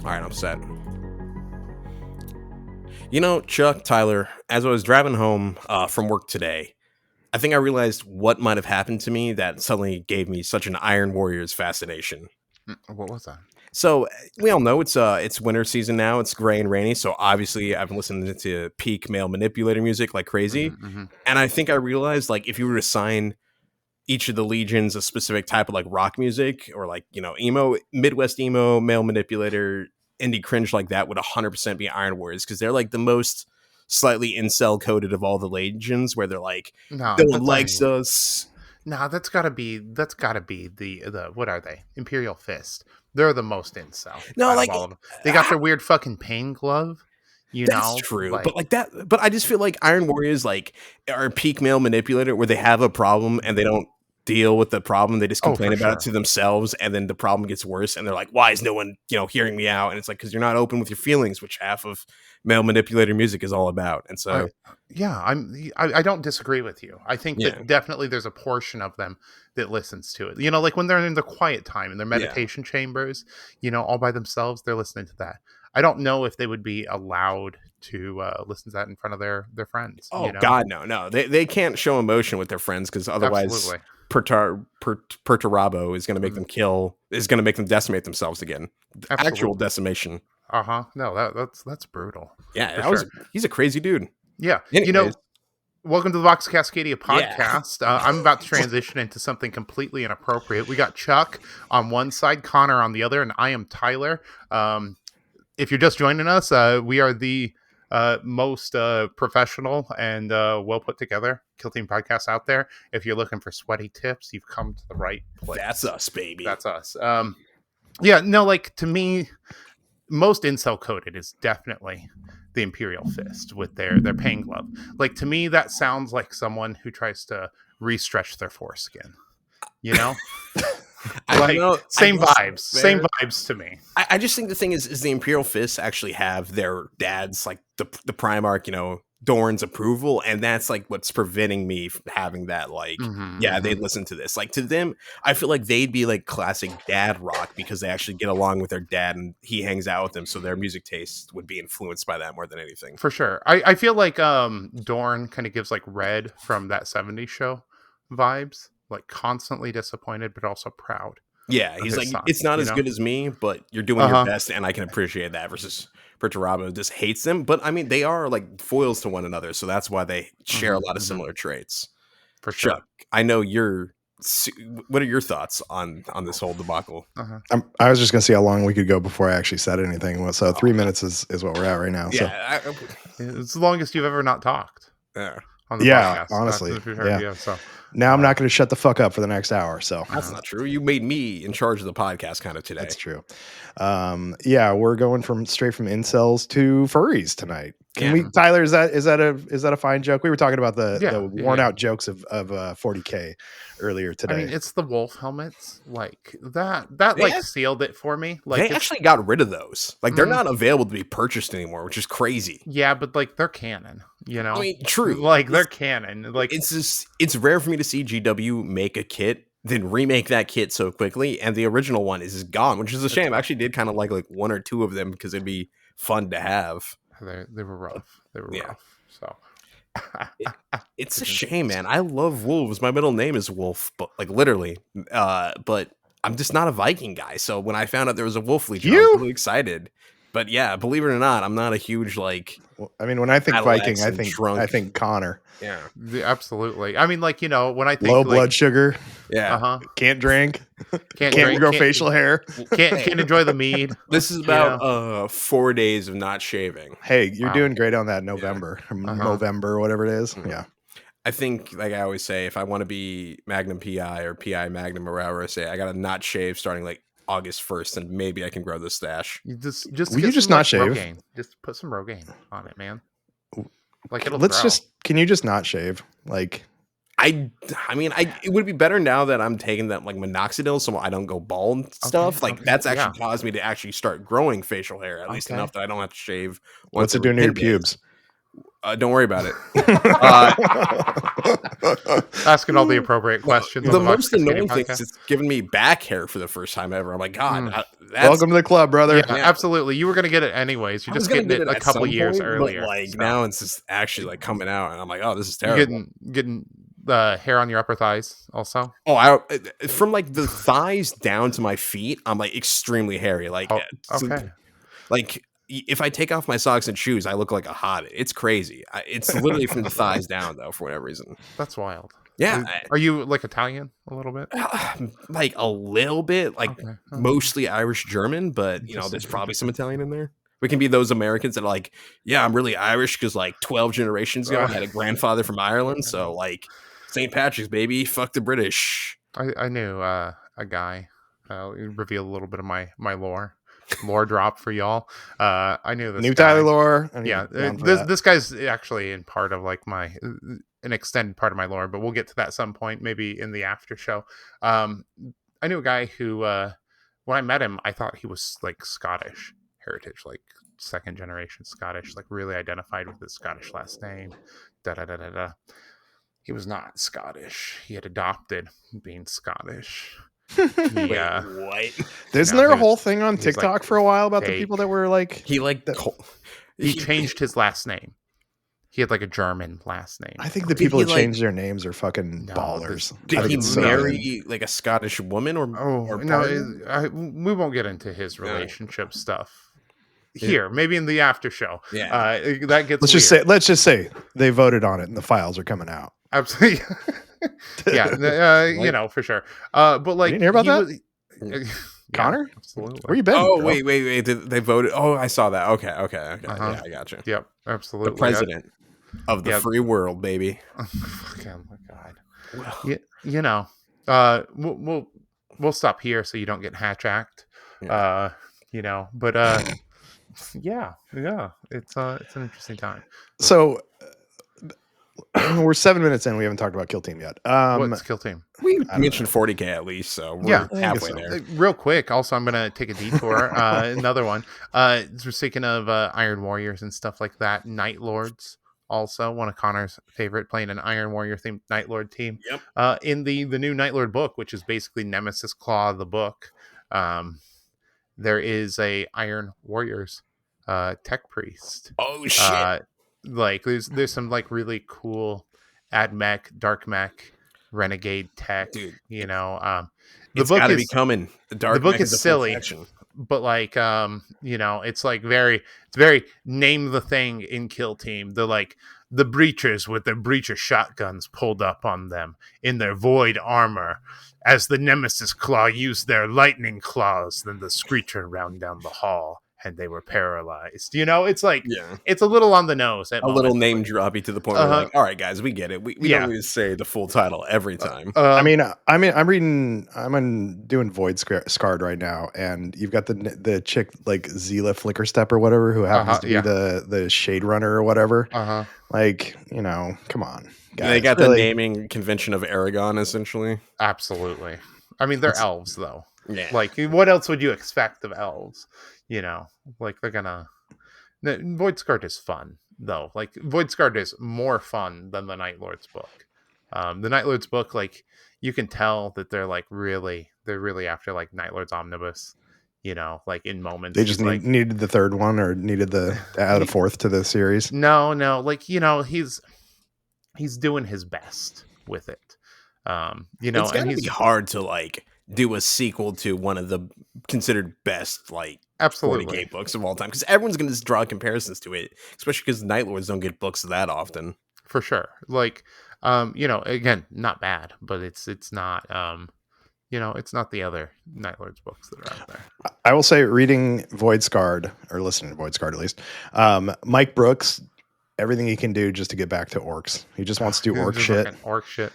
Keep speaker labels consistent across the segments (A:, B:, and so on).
A: All right, I'm set. You know, Chuck, Tyler, as I was driving home from work today, I think I realized what might have happened to me that suddenly gave me such an Iron Warriors fascination.
B: What was that?
A: So we all know it's winter season now. It's gray and rainy. So obviously I've been listening to peak male manipulator music like crazy.
B: Mm-hmm.
A: And I think I realized like if you were to assign each of the legions a specific type of like rock music or like, you know, emo, Midwest emo, male manipulator, indie cringe like that would 100% be Iron Warriors because they're like the most slightly incel coded of all the legions where they're like,
B: No,
A: no one
B: that's
A: likes us.
B: No, that's gotta be the what are they? Imperial Fist. They're the most incel
A: No,
B: out of
A: like
B: all of them. They got their weird fucking pain glove.
A: that's true, but
B: Like
A: like that, but I just feel like Iron Warriors like are a peak male manipulator where they have a problem and they don't deal with the problem. They just
B: oh,
A: complain
B: for
A: about it
B: sure.
A: to themselves, and then the problem gets worse. And they're like, "Why is no one, you know, hearing me out?" And it's like because you're not open with your feelings, which half of male manipulator music is all about. And so,
B: I don't disagree with you. I think
A: yeah,
B: that definitely there's a portion of them that listens to it. Like when they're in the quiet time in their
A: yeah.
B: meditation chambers, all by themselves, they're listening to that. I don't know if they would be allowed to listen to that in front of their friends.
A: Oh God, no. They can't show emotion with their friends because otherwise,
B: Absolutely.
A: Perturabo is going to make them is going to make them decimate themselves again.
B: Absolutely.
A: Actual decimation.
B: No, that's brutal.
A: Yeah,
B: For sure.
A: he's a crazy dude.
B: Yeah.
A: Anyways,
B: Welcome to the Vox Cascadia
A: yeah.
B: podcast. I'm about to transition into something completely inappropriate. We got Chuck on one side, Connor on the other, and I am Tyler. If you're just joining us, we are the most professional and well put together Kill Team podcast out there. If you're looking for sweaty tips, you've come to the right place.
A: That's us, baby.
B: That's us. Like to me, most incel coded is definitely the Imperial Fist with their pain glove. Like to me, that sounds like someone who tries to re-stretch their foreskin. Same vibes to me.
A: I just think the thing is the Imperial Fists actually have their dad's like the Primarch, you know, Dorn's approval, and that's like what's preventing me from having that like they'd listen to this. Like to them, I feel like they'd be like classic dad rock because they actually get along with their dad and he hangs out with them, so their music taste would be influenced by that more than anything.
B: For sure. I feel like Dorn kind of gives like Red from that 70s show vibes, like constantly disappointed but also proud.
A: Yeah, he's like, son, it's not as good as me, but you're doing your best, and I can appreciate that. Versus Perturabo just hates them, but I mean, they are like foils to one another, so that's why they share a lot of similar traits.
B: For sure.
A: Chuck, I know what are your thoughts on this whole debacle?
C: I was just gonna see how long we could go before I actually said anything. So 3 minutes is what we're at right now.
B: Yeah, it's the longest you've ever not talked.
A: Yeah.
B: On the podcast.
C: Honestly.
B: Yeah. So
C: now I'm not going to shut the fuck up for the next hour. So
A: that's not true. You made me in charge of the podcast kind of today.
C: That's true. We're going straight from incels to furries tonight. Can we, Tyler? Is that a fine joke? We were talking about the worn out jokes of 40K earlier today.
B: I mean, it's the wolf helmets like that sealed it for me. Like
A: they actually got rid of those. Like they're not available to be purchased anymore, which is crazy.
B: Yeah, but like they're canon. I
A: mean, true.
B: Like they're canon. Like
A: it's rare for me to see GW make a kit then remake that kit so quickly, and the original one is gone, which is a shame. I actually did kind of like one or two of them because it'd be fun to have.
B: They were rough. They were rough. So
A: it's a shame, man. I love wolves. My middle name is Wolf, but like literally. But I'm just not a Viking guy. So when I found out there was a wolf legion, I was really excited. But yeah, believe it or not, I'm not a huge like.
C: Well, I mean, when I think Viking, I think Connor.
A: Yeah,
B: absolutely. I mean, like when I think
C: low blood sugar.
B: Yeah,
C: can't drink.
B: Can't
C: grow facial hair.
B: Can't enjoy the mead.
A: This is about 4 days of not shaving.
C: Hey, you're doing great on that November, whatever it is. Yeah.
A: I think, like I always say, if I want to be Magnum PI or PI Magnum or whatever I say, I got to not shave starting like August 1st, and maybe I can grow the stash.
B: Will
C: you just not shave?
B: Rogaine. Just put some Rogaine on it, man. Like
C: can you just not shave? Like,
A: I mean, it would be better now that I'm taking that like minoxidil, so I don't go bald and stuff. That's actually caused me to actually start growing facial hair, at least enough that I don't have to shave.
C: What's it doing to your pubes?
A: Don't worry about it.
B: Asking all the appropriate questions.
A: The most annoying thing is it's giving me back hair for the first time ever. I'm like, God,
C: welcome to the club, brother.
B: Yeah, absolutely. You were going to get it anyways. You're just getting it a couple years earlier.
A: But like now it's just actually like coming out, and I'm like, oh, this is terrible.
B: You're getting the hair on your upper thighs also.
A: Oh, from like the thighs down to my feet, I'm like extremely hairy. Like,
B: okay.
A: Like if I take off my socks and shoes, I look like a hobbit. It's crazy. It's literally from the thighs down, though, for whatever reason.
B: That's wild.
A: Yeah.
B: Are you like Italian a little bit?
A: Like a little bit, like mostly Irish German, but you know, there's probably some Italian in there. We can be those Americans that are like, yeah, I'm really Irish because like 12 generations ago I had a grandfather from Ireland. So like St. Patrick's, baby, fuck the British.
B: I knew a guy. Reveal a little bit of my lore drop for y'all. I knew this
C: new
B: guy.
C: Tyler lore.
B: Yeah, this guy's actually in part of like an extended part of my lore, but we'll get to that some point, maybe in the after show. I knew a guy who, when I met him, I thought he was like Scottish heritage, like second generation Scottish, like really identified with his Scottish last name. He was not Scottish. He had adopted being Scottish.
A: Wait, what?
C: Isn't there a whole thing on TikTok for a while about the people that were like
B: he changed his last name. He had like a German last name.
C: I think the people that change their names are fucking ballers.
A: Did he marry like a Scottish woman or
B: no? We won't get into his relationship stuff here. Maybe in the after show.
C: Yeah,
B: that gets.
C: Let's just say they voted on it and the files are coming out.
B: Absolutely. Yeah, you know, for sure. But like,
C: you didn't hear about that? Connor?
B: Yeah, absolutely.
C: Where you been?
A: Oh, bro? wait. They voted. Oh, I saw that. Okay. Yeah, I got you.
B: Yep, absolutely.
A: The president of the free world, baby.
B: Oh my God. Well, you know, we'll stop here so you don't get hatch-acked. Yeah. You know, but yeah, it's an interesting time.
C: So we're 7 minutes in. We haven't talked about Kill Team yet.
B: What's Kill Team?
A: We mentioned 40K at least, so we're halfway there.
B: Real quick, also, I'm going to take a detour. Another one. We're speaking of Iron Warriors and stuff like that. Night Lords, also one of Connor's favorite, playing an Iron Warrior themed Night Lord team.
A: Yep.
B: In the new Night Lord book, which is basically Nemesis Claw, the book, there is a Iron Warriors tech priest.
A: Oh shit!
B: Like there's some like really cool ad mech, dark mech, renegade tech.
A: Dude,
B: you know,
A: the book is coming. The
B: book is silly, but like you know, it's like it's very name the thing in Kill Team. They're like the breachers with their breacher shotguns pulled up on them in their void armor. As the Nemesis Claw used their lightning claws, then the Screecher ran down the hall, and they were paralyzed. You know, it's like, it's a little on the nose.
A: A little name droppy to the point where we're like, all right, guys, we get it. We don't need to say the full title every time.
C: I'm doing Void Scarred right now, and you've got the chick like Zila Flickerstep or whatever, who happens to be the Shade Runner or whatever. Like, you know, come on. Guys,
A: they got the naming convention of Aragon, essentially.
B: Absolutely. I mean, they're elves, though.
A: Yeah.
B: Like, what else would you expect of elves? You know, like they're gonna. Void Scarred is fun, though. Like, Void Scarred is more fun than the Night Lord's book. The Night Lord's book, like, you can tell that they're really after like Night Lord's Omnibus. You know, like in moments.
C: They just needed the third one, or needed add a fourth to the series.
B: No, like, you know, he's doing his best with it. You know,
A: it's gonna be hard to like do a sequel to one of the considered best like 40K books of all time, because everyone's gonna just draw comparisons to it, especially because Night Lords don't get books that often.
B: For sure. Like, you know, again, not bad, but it's not you know, it's not the other Night Lords books that are out there.
C: I will say, reading Void Scarred, or listening to Void Scarred at least, Mike Brooks, everything he can do just to get back to orcs. He just wants to do orc shit.
B: Orc shit.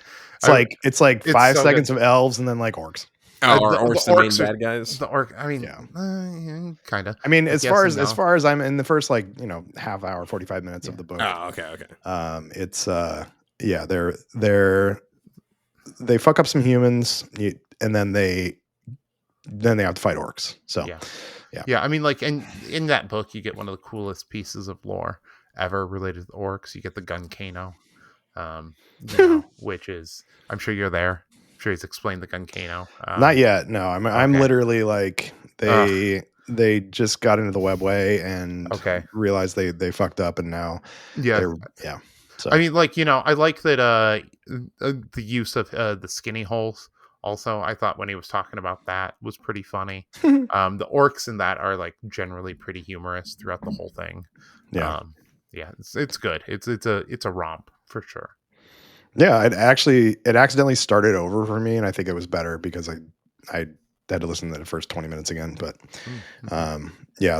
C: It's like 5 seconds of elves and then like orcs.
A: Are orcs the main bad guys?
B: The orc. I mean, kind of.
C: I mean, as far as I'm in the first, like, you know, half hour, 45 minutes of the book.
A: Oh, okay.
C: It's they fuck up some humans, and then they have to fight orcs. So
B: yeah. I mean, like, in that book, you get one of the coolest pieces of lore ever related to the orcs. You get the gun Kano, which is, I'm sure you're there. I'm sure he's explained the gun Kano.
C: Not yet. No, I'm literally like they just got into the webway and realized they fucked up, and now So
B: I mean, like, I like that the use of the skinny holes. Also, I thought when he was talking about that was pretty funny. The orcs in that are like generally pretty humorous throughout the whole thing. It's good. It's a romp for sure.
C: Yeah, it accidentally started over for me, and I think it was better because I had to listen to the first 20 minutes again. But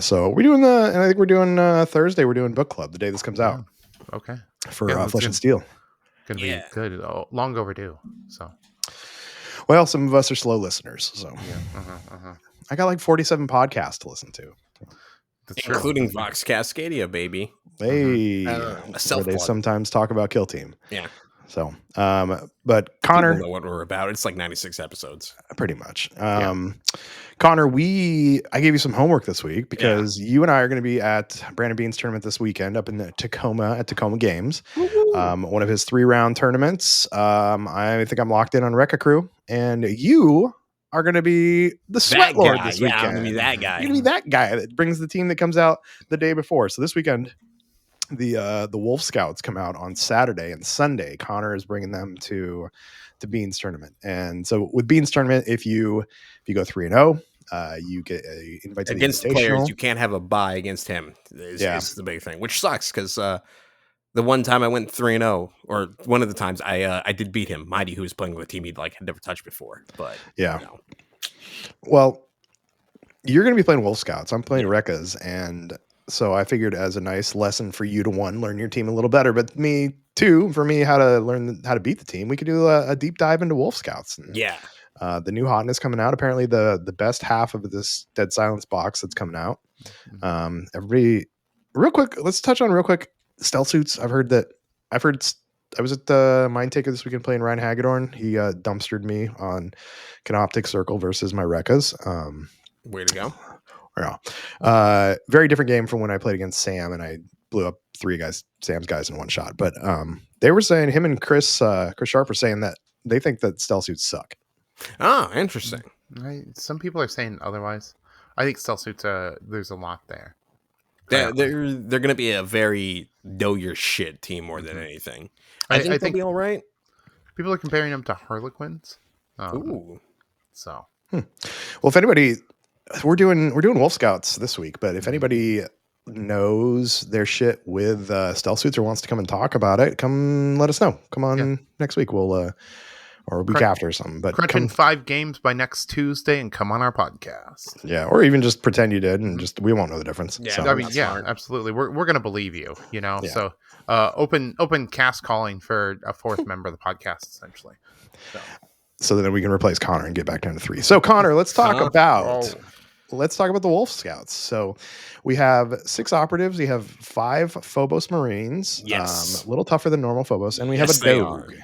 C: so we're doing and I think we're doing Thursday. We're doing book club the day this comes out.
B: Okay.
C: For Flesh and Steel.
B: Gonna be good. Long overdue. So,
C: well, some of us are slow listeners, so I got like 47 podcasts to listen to,
A: including Vox Cascadia, baby.
C: Where they sometimes talk about Kill Team.
A: Yeah.
C: So, but Connor,
A: people know what we're about. It's like 96 episodes,
C: pretty much. Connor, I gave you some homework this week because you and I are going to be at Brandon Bean's tournament this weekend up in the Tacoma at Tacoma Games. One of his 3-round tournaments. I think I'm locked in on Rekka Crew, and you are going to be the Sweat Lord this weekend.
A: I'm going to be that guy.
C: You're going to be that guy that brings the team that comes out the day before. So this weekend, the Wolf Scouts come out on Saturday and Sunday. Connor is bringing them to Bean's tournament, and so with Bean's tournament, if you go 3-0, you get a invite to
A: against the players. You can't have a bye against him. Is the big thing, which sucks because the one time I went 3-0, or one of the times I did beat him, Mighty, who was playing with a team he'd had never touched before. But
C: well, you're going to be playing Wolf Scouts. I'm playing Rekkas, and so I figured as a nice lesson for you to learn your team a little better, but me too, for me, how to learn how to beat the team, we could do a deep dive into Wolf Scouts. And, the new hotness coming out. Apparently the best half of this Dead Silence box that's coming out. Everybody, real quick, let's touch on real quick stealth suits. I was at the Mind Taker this weekend playing Ryan Hagedorn. He dumpstered me on Canoptic Circle versus my Rekkas.
A: Way to go.
C: Very different game from when I played against Sam and I blew up Sam's guys in one shot. But they were saying, him and Chris Sharp were saying that they think that stealth suits suck.
A: Oh, interesting.
B: Some people are saying otherwise. I think stealth suits, there's a lot there.
A: They're going to be a very know your shit team more than anything. I think they'll be all right.
B: People are comparing them to Harlequins.
A: Ooh.
B: So.
C: Well, if anybody, we're doing Wolf Scouts this week, but if anybody knows their shit with stealth suits or wants to come and talk about it, come let us know. Come on next week. We'll or a week after or something. But
B: crunching 5 games by next Tuesday and come on our podcast.
C: Yeah, or even just pretend you did and just we won't know the difference.
B: Yeah, so. I mean, absolutely. We're gonna believe you, Yeah. So open cast calling for a 4th member of the podcast, essentially.
C: So then we can replace Connor and get back down to 3. So Connor, let's talk about the Wolf Scouts. So we have 6 operatives. We have 5 Phobos Marines.
A: Yes.
C: A little tougher than normal Phobos, and we have a Dogue.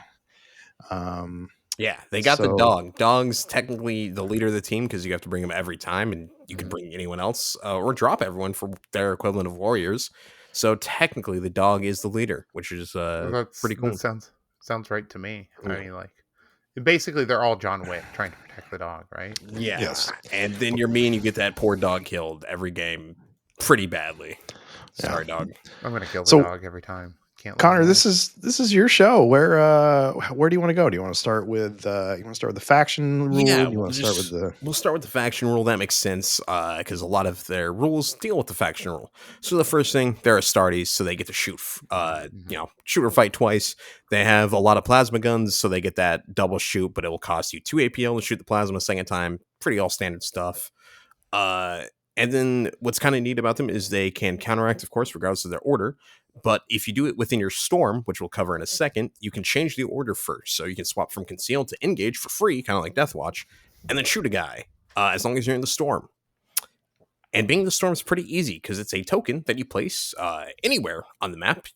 A: They got the dog. Dog's technically the leader of the team because you have to bring him every time, and you can bring anyone else or drop everyone for their equivalent of warriors. So technically, the dog is the leader, which is pretty cool.
B: That sounds right to me. I mean, basically, they're all John Wick trying to protect the dog, right?
A: Yeah. Yes. And then you're me, and you get that poor dog killed every game pretty badly. Sorry, dog.
B: I'm gonna kill the dog every time.
C: Connor, this is your show. Where do you want to go? Do you want to start with the faction rule?
A: Yeah,
C: we'll
A: start with the faction rule. That makes sense because a lot of their rules deal with the faction rule. So the first thing, they're Astartes, so they get to shoot or fight twice. They have a lot of plasma guns, so they get that double shoot, but it will cost you 2 APL to shoot the plasma a second time. Pretty all standard stuff. And then what's kind of neat about them is they can counteract, of course, regardless of their order. But if you do it within your storm, which we'll cover in a second, you can change the order first. So you can swap from concealed to engage for free, kind of like Deathwatch, and then shoot a guy as long as you're in the storm. And being in the storm is pretty easy because it's a token that you place anywhere on the map.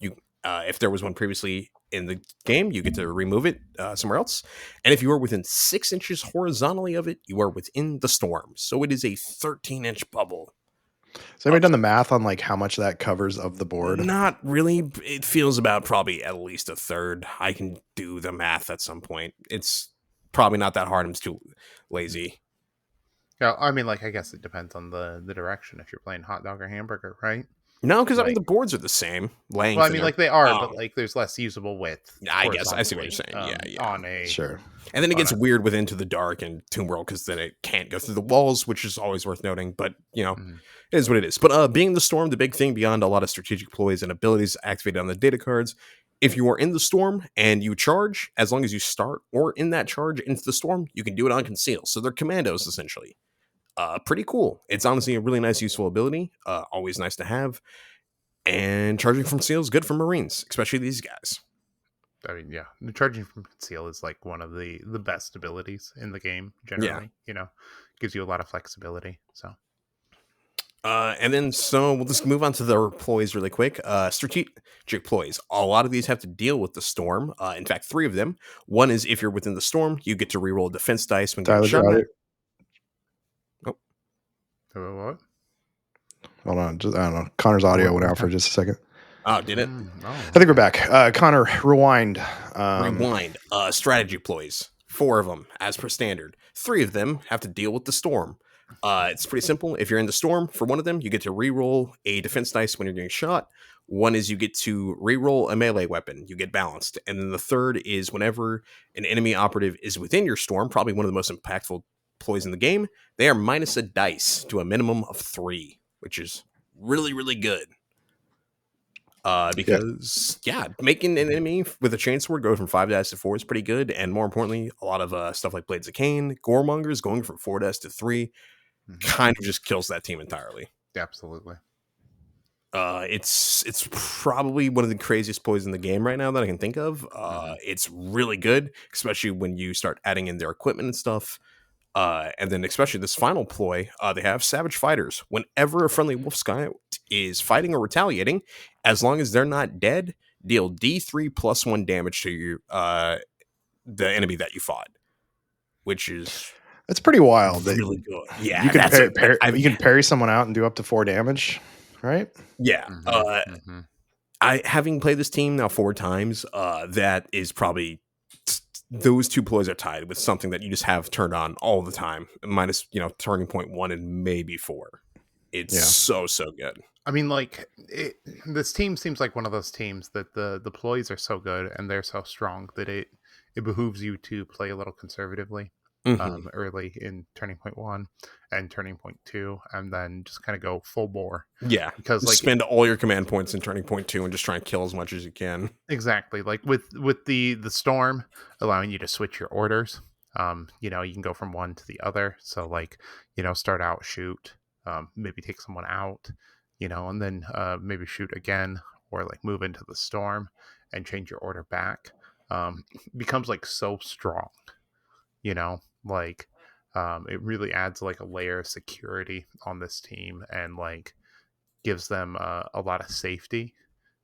A: If there was one previously in the game, you get to remove it somewhere else. And if you are within 6 inches horizontally of it, you are within the storm. So it is a 13-inch bubble.
C: So have you done the math on like how much that covers of the board?
A: Not really. It feels about probably at least a third. I can do the math at some point. It's probably not that hard. I'm just too lazy.
B: Yeah, I mean, like, I guess it depends on the direction if you're playing hot dog or hamburger, right?
A: No, because
B: Like,
A: I mean the boards are the same length.
B: well, I mean, like they are, but like there's less usable width.
A: I guess I see what you're saying. Yeah.
B: On a
C: Sure.
A: And then it gets weird with Into the Dark and Tomb World because then it can't go through the walls, which is always worth noting. But it is what it is. But being the storm, the big thing beyond a lot of strategic ploys and abilities activated on the data cards, if you are in the storm and you charge, as long as you start or in that charge into the storm, you can do it on conceal. So they're commandos essentially. Pretty cool. It's honestly a really nice, useful ability. Always nice to have. And charging from conceal is good for Marines, especially these guys.
B: I mean, yeah, the charging from conceal is like one of the best abilities in the game generally. Gives you a lot of flexibility. So,
A: and then we'll just move on to the ploys really quick. Strategic ploys. A lot of these have to deal with the storm. In fact, 3 of them. One is if you're within the storm, you get to reroll defense dice when getting shot at.
B: What?
C: Hold on, I don't know. Connor's audio went out for just a second.
A: Oh, did it?
C: I think we're back. Connor, rewind.
A: Rewind. Strategy ploys. 4 of them, as per standard. 3 of them have to deal with the storm. It's pretty simple. If you're in the storm, for one of them, you get to reroll a defense dice when you're getting shot. One is you get to reroll a melee weapon. You get balanced. And then the third is whenever an enemy operative is within your storm, probably one of the most impactful ploys in the game, they are minus a dice to a minimum of 3, which is really, really good. Because making an enemy with a chainsword go from 5 dice to 4 is pretty good, and more importantly, a lot of stuff like Blades of Cain, Goremongers going from 4 dice to 3 kind of just kills that team entirely.
B: Absolutely.
A: It's probably one of the craziest ploys in the game right now that I can think of. It's really good, especially when you start adding in their equipment and stuff. And then especially this final ploy, they have Savage Fighters. Whenever a friendly Wolf Scout is fighting or retaliating, as long as they're not dead, deal D3 plus 1 damage to you, the enemy that you fought, which is
C: that's pretty wild.
A: Really good. Yeah,
C: you can you can parry someone out and do up to 4 damage, right?
A: Yeah. I having played this team now 4 times, that is probably. Those 2 ploys are tied with something that you just have turned on all the time, minus turning point 1 and maybe 4. It's so good.
B: I mean, like this team seems like one of those teams that the ploys are so good and they're so strong that it behooves you to play a little conservatively early in turning point 1 and turning point 2, and then just kind of go full bore.
A: Yeah, because like spend all your command points in turning point 2 and just try and kill as much as you can.
B: Exactly, like with the storm allowing you to switch your orders. You can go from one to the other. So like start out, shoot, maybe take someone out, and then maybe shoot again, or like move into the storm and change your order back. Becomes like so strong. It really adds like a layer of security on this team and like gives them a lot of safety,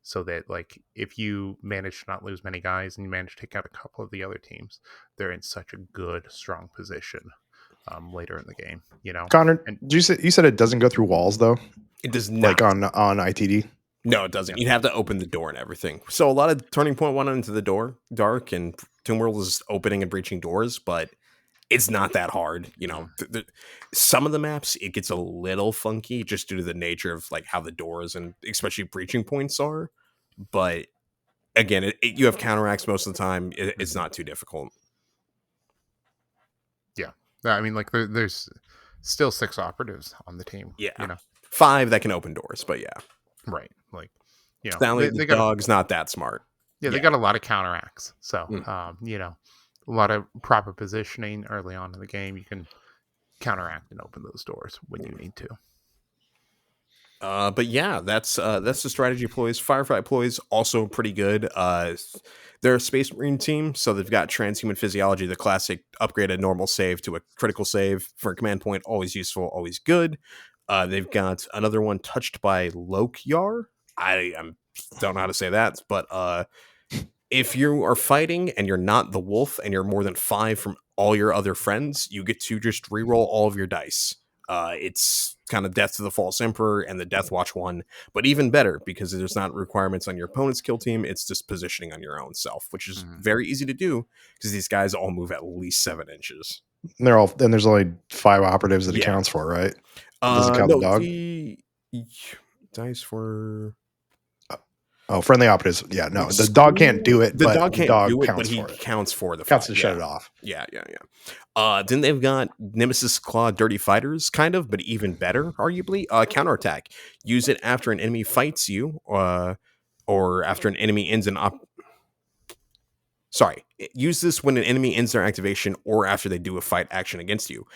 B: so that like if you manage to not lose many guys and you manage to take out a couple of the other teams, they're in such a good, strong position later in the game.
C: Connor, and you said it doesn't go through walls though?
A: It does not.
C: Like on ITD?
A: No, it doesn't. You have to open the door and everything. So a lot of turning point 1 into the door, dark, and Tomb World is opening and breaching doors, but it's not that hard. Some of the maps, it gets a little funky just due to the nature of like how the doors and especially breaching points are. But again, you have counteracts most of the time. It's not too difficult.
B: Yeah. I mean, like there's still 6 operatives on the team.
A: Yeah. 5 that can open doors, but yeah.
B: Right. Like,
A: Stanley, the dog's not that smart.
B: Yeah, they got a lot of counteracts. So, a lot of proper positioning early on in the game. You can counteract and open those doors when you need to.
A: But yeah, that's the strategy ploys. Firefight ploys also pretty good. They're a Space Marine team, so they've got transhuman physiology, the classic upgraded normal save to a critical save for a command point. Always useful, always good. They've got another one, touched by Lokyar. I don't know how to say that, but if you are fighting and you're not the wolf and you're more than 5 from all your other friends, you get to just reroll all of your dice. It's kind of Death to the False Emperor and the Death Watch one, but even better because there's not requirements on your opponent's kill team. It's just positioning on your own self, which is very easy to do because these guys all move at least 7 inches.
C: And there's only 5 operatives that it counts for, right? Doesn't count the dog.
A: The dice for
C: friendly operatives. Yeah, no, the dog can't do it.
A: The dog can't do it,
C: but
A: he counts for the
C: counts to shut it off.
A: Yeah. Then they've got Nemesis Claw Dirty Fighters, kind of, but even better, arguably. Counterattack. Use it after an enemy fights you, or after an enemy ends an Sorry. Use this when an enemy ends their activation or after they do a fight action against you.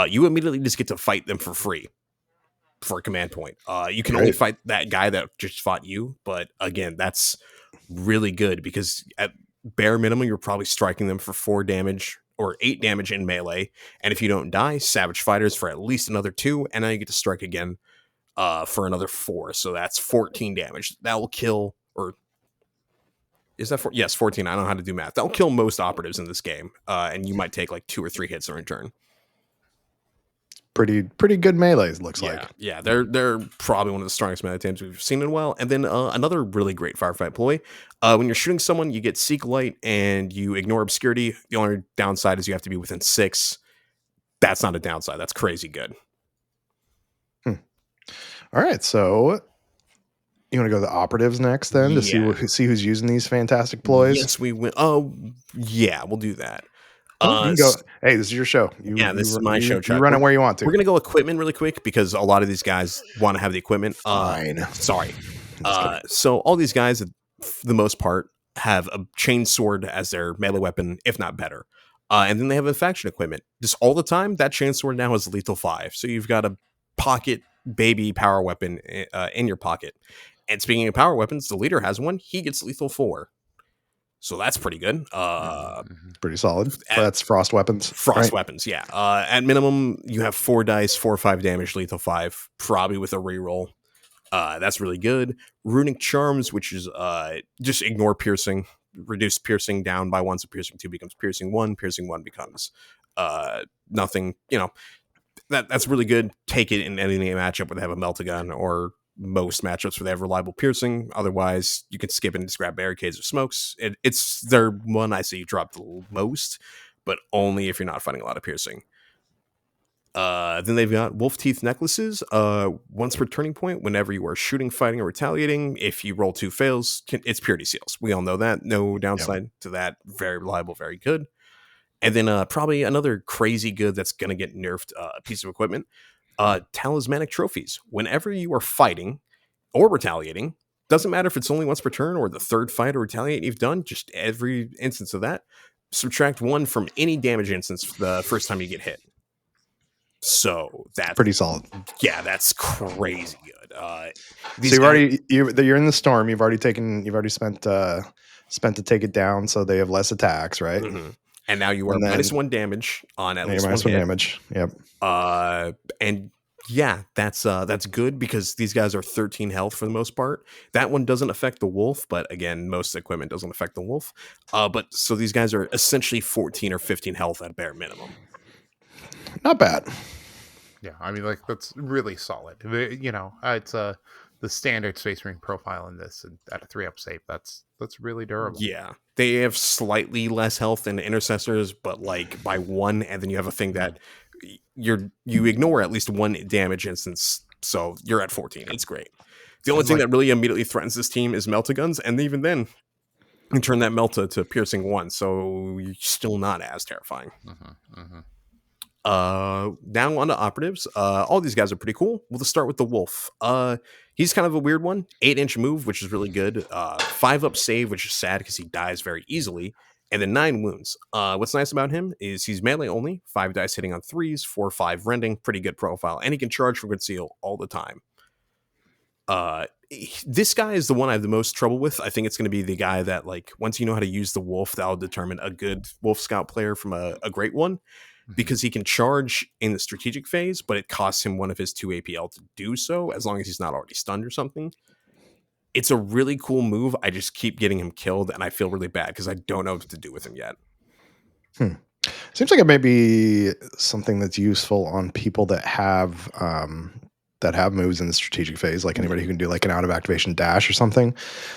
A: You immediately just get to fight them for free. For a command point. You can only fight that guy that just fought you, but again, that's really good because at bare minimum, you're probably striking them for 4 damage or 8 damage in melee, and if you don't die, Savage Fighters for at least another 2, and now you get to strike again for another 4, so that's 14 damage. That will kill, or is that 4? Yes, 14. I don't know how to do math. That will kill most operatives in this game, and you might take like 2 or 3 hits in turn.
C: Pretty good melees, looks like.
A: Yeah, they're probably one of the strongest melee teams we've seen in a while. And then another really great firefight ploy. When you're shooting someone, you get Seek Light and you ignore obscurity. The only downside is you have to be within 6. That's not a downside. That's crazy good.
C: All right, so you want to go to the operatives next then to see who's using these fantastic ploys?
A: Yes, we will. Oh, yeah, we'll do that.
C: You can go. Hey, this is your show.
A: This is my show, Chuck.
C: You run it where you want to.
A: We're going to go equipment really quick because a lot of these guys want to have the equipment.
C: Fine.
A: Sorry. So all these guys, for the most part, have a chain sword as their melee weapon, if not better. And then they have a faction equipment. Just all the time, that chain sword now has lethal 5. So you've got a pocket baby power weapon in your pocket. And speaking of power weapons, the leader has one. He gets lethal 4. So that's pretty good.
C: Pretty solid. That's frost weapons.
A: Weapons, yeah. At minimum, you have 4 dice, 4 or 5 damage, lethal 5, probably with a reroll. That's really good. Runic Charms, which is just ignore piercing, reduce piercing down by 1, so piercing 2 becomes piercing 1. Piercing 1 becomes nothing. That's really good. Take it in any matchup where they have a Meltagun or most matchups where they have reliable piercing. Otherwise, you can skip it and just grab barricades or smokes. It's their one I see drop the most, but only if you're not fighting a lot of piercing. Then they've got Wolf Teeth Necklaces. Once per turning point, whenever you are shooting, fighting, or retaliating, if you roll 2 fails, it's purity seals. We all know that. No downside to that. Very reliable, very good. And then probably another crazy good that's going to get nerfed piece of equipment. Talismanic Trophies. Whenever you are fighting or retaliating, doesn't matter if it's only once per turn or the 3rd fight or retaliate you've done, just every instance of that, subtract 1 from any damage instance the first time you get hit. So that's
C: pretty solid.
A: Yeah, that's crazy good.
C: So you're in the storm. You've already spent to take it down, so they have less attacks, right?
A: Mm-hmm. And now you are -1 damage on at least one hit.
C: Damage. Yep.
A: And yeah, that's good because these guys are 13 health for the most part. That one doesn't affect the wolf, but again, most equipment doesn't affect the wolf. But so these guys are essentially 14 or 15 health at bare minimum.
C: Not bad.
B: Yeah, I mean, like, that's really solid. It's the standard Space Marine profile in this, and at a 3-up save, that's really durable.
A: Yeah, they have slightly less health than intercessors, but like by 1, and then you have a thing that you ignore at least 1 damage instance, so you're at 14. It's great. The only thing that really immediately threatens this team is Meltaguns, and even then, you can turn that Melta to piercing 1, so you're still not as terrifying. Now on to operatives. All these guys are pretty cool. We'll just start with the wolf. He's kind of a weird one. 8-inch move, which is really good. 5-up save, which is sad because he dies very easily. And then 9 wounds. What's nice about him is he's melee only. 5 dice hitting on 3s, 4 or 5 rending. Pretty good profile. And he can charge from conceal all the time. This guy is the one I have the most trouble with. I think it's going to be the guy that, like, once you know how to use the wolf, that'll determine a good wolf scout player from a great one. Because he can charge in the strategic phase, but it costs him 1 of his 2 APL to do so, as long as he's not already stunned or something. It's a really cool move. I just keep getting him killed, and I feel really bad because I don't know what to do with him yet.
C: Seems like it may be something that's useful on people that have moves in the strategic phase, like anybody who can do like an out of activation dash or something,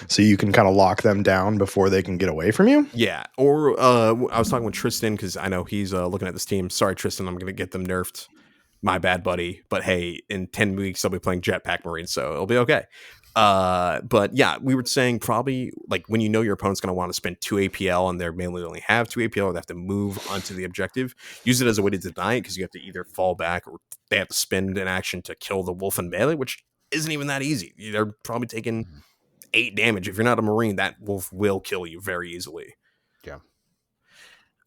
C: so you can kind of lock them down before they can get away from you.
A: Yeah, or I was talking with Tristan because I know he's looking at this team. Sorry, Tristan, I'm going to get them nerfed. My bad, buddy. But hey, in 10 weeks, I'll be playing Jetpack Marines, so it'll be okay. But yeah, we were saying probably like when you know your opponent's going to want to spend 2 APL and they're mainly only have 2 APL, or they have to move onto the objective, use it as a way to deny it because you have to either fall back or they have to spend an action to kill the wolf in melee, which isn't even that easy. They're probably taking 8 damage. If you're not a Marine, that wolf will kill you very easily.
B: Yeah.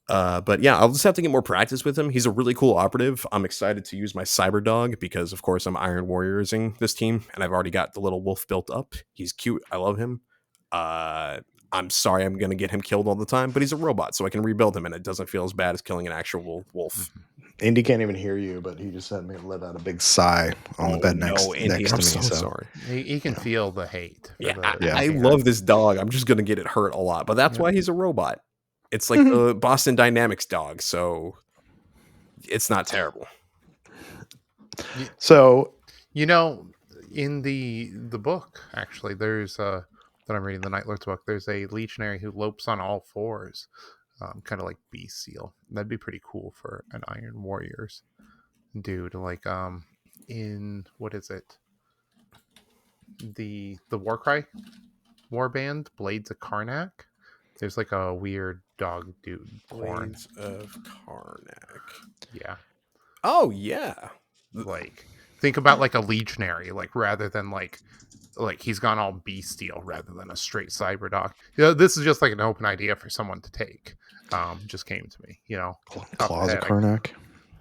A: But yeah, I'll just have to get more practice with him. He's a really cool operative. I'm excited to use my Cyber Dog because, of course, I'm Iron Warriorsing this team, and I've already got the little wolf built up. He's cute. I love him. I'm sorry I'm going to get him killed all the time, but he's a robot, so I can rebuild him, and it doesn't feel as bad as killing an actual wolf.
C: Indy can't even hear you, but he just let out a big sigh on the bed next to me.
A: I'm so
C: sorry.
B: He can feel the hate.
A: Yeah, I love this dog. I'm just going to get it hurt a lot, but that's why he's a robot. It's like the Boston Dynamics dog, so it's not terrible.
C: So,
B: in the book, actually, there's that I'm reading, the Night Lord's book, there's a legionary who lopes on all fours, kind of like Beast Seal. That'd be pretty cool for an Iron Warriors dude. Like, in what is it? The Warcry Warband, Blades of Karnak. There's like a weird dog dude.
A: Blades of Karnak.
B: Yeah.
A: Oh yeah.
B: Like, think about like a legionary, like rather than like he's gone all bestial rather than a straight cyber dog. This is just like an open idea for someone to take. Just came to me.
C: Claws of Karnak.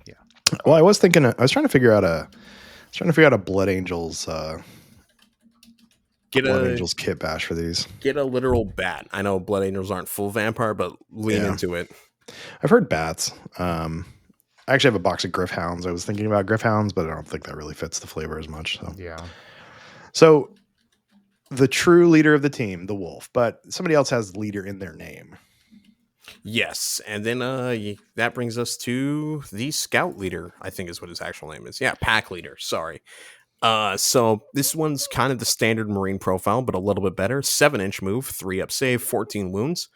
B: Yeah.
C: Well, I was trying to figure out a Blood Angels. Blood Angels kit bash for these.
A: Get a literal bat. I know Blood Angels aren't full vampire, but lean into it.
C: I've heard bats. I actually have a box of Griffhounds. I was thinking about Griffhounds, but I don't think that really fits the flavor as much. So
B: yeah.
C: So the true leader of the team, the wolf, but somebody else has leader in their name.
A: Yes, and then that brings us to the scout leader, I think is what his actual name is. Yeah, pack leader. Sorry. So this one's kind of the standard Marine profile, but a little bit better. 7-inch move, 3-up save, 14 wounds.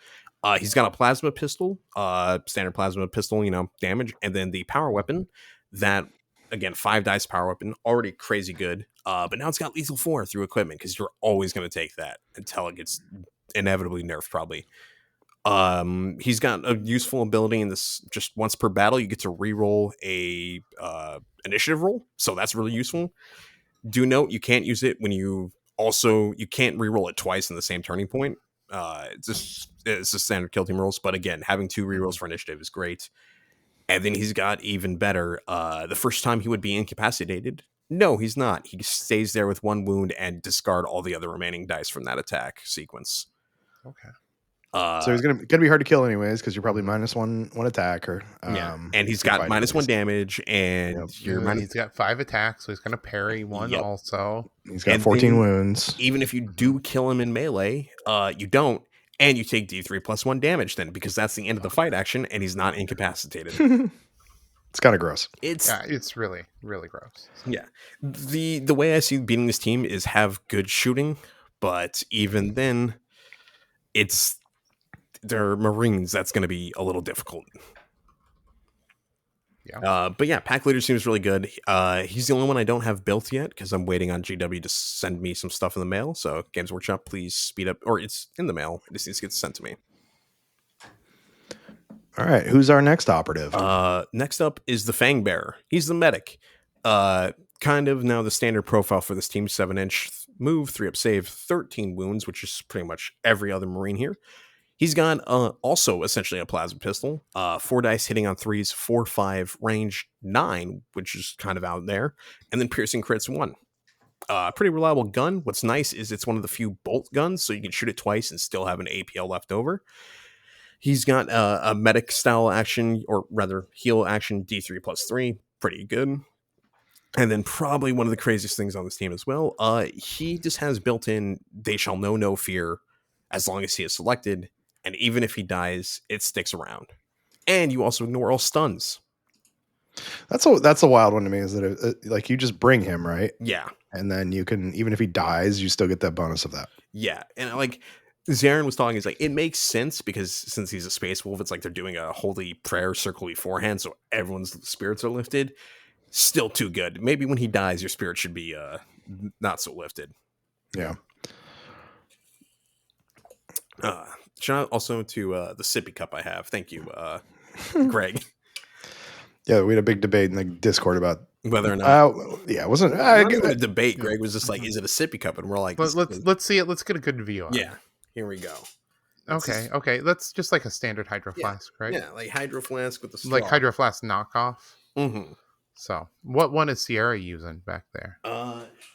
A: He's got a plasma pistol, standard plasma pistol, damage, and then the power weapon that, again, 5 dice power weapon, already crazy good. But now it's got lethal 4 through equipment because you're always going to take that until it gets inevitably nerfed, probably. He's got a useful ability in this. Just once per battle, you get to reroll a initiative roll, so that's really useful. Do note you can't use it when you can't reroll it twice in the same turning point. It's a standard kill team rolls, but again, having 2 rerolls for initiative is great. And then he's got even better. The first time he would be incapacitated. No, he's not. He stays there with 1 wound and discard all the other remaining dice from that attack sequence.
B: Okay.
C: So he's gonna be hard to kill anyways because you're probably -1 attack or
A: and he's got -1 damage and
B: he's got 5 attacks, so he's gonna parry 1 also.
C: He's got 14 wounds.
A: Even if you do kill him in melee, you don't, and you take D3 plus 1 damage then because that's the end of the fight action and he's not incapacitated.
C: It's kind of gross.
B: It's really, really gross.
A: Yeah. The way I see beating this team is have good shooting, but even then they're Marines. That's going to be a little difficult.
B: Yeah.
A: But yeah, pack leader seems really good. He's the only one I don't have built yet because I'm waiting on GW to send me some stuff in the mail. So Games Workshop, please speed up, or it's in the mail. It just needs to get sent to me.
C: All right, who's our next operative?
A: Next up is the Fang Bearer. He's the medic. Kind of now the standard profile for this team: 7-inch move, 3-up save, 13 wounds, which is pretty much every other Marine here. He's got also essentially a plasma pistol, 4 dice hitting on 3s, 4-5 range 9, which is kind of out there, and then piercing crits 1. Pretty reliable gun. What's nice is it's one of the few bolt guns, so you can shoot it twice and still have an APL left over. He's got a medic style action, or rather heal action, D3 plus 3, pretty good. And then probably one of the craziest things on this team as well, he just has built in They Shall Know No Fear as long as he is selected. And even if he dies, it sticks around. and you also ignore all stuns.
C: That's a wild one to me. Is that like you just bring him, right?
A: Yeah,
C: and then you can, even if he dies, you still get that bonus of that.
A: Yeah, and like Zarin was talking, is like it makes sense because since he's a space wolf, it's like they're doing a holy prayer circle beforehand, so everyone's spirits are lifted. Still too good. Maybe when he dies, your spirit should be not so lifted.
C: Yeah.
A: Shout out also to the sippy cup I have. Thank you, Greg.
C: Yeah, we had a big debate in the Discord about
A: whether or not.
C: It wasn't
A: a debate. Greg was just like, "Is it a sippy cup?" And we're like,
B: "Let's see it. Let's get a good view."
A: Yeah, here we go.
B: Okay. That's just like a standard hydro flask, right?
A: Yeah, like hydro flask with the straw.
B: Like hydro flask knockoff.
A: Mm-hmm.
B: So, what one is Sierra using back there?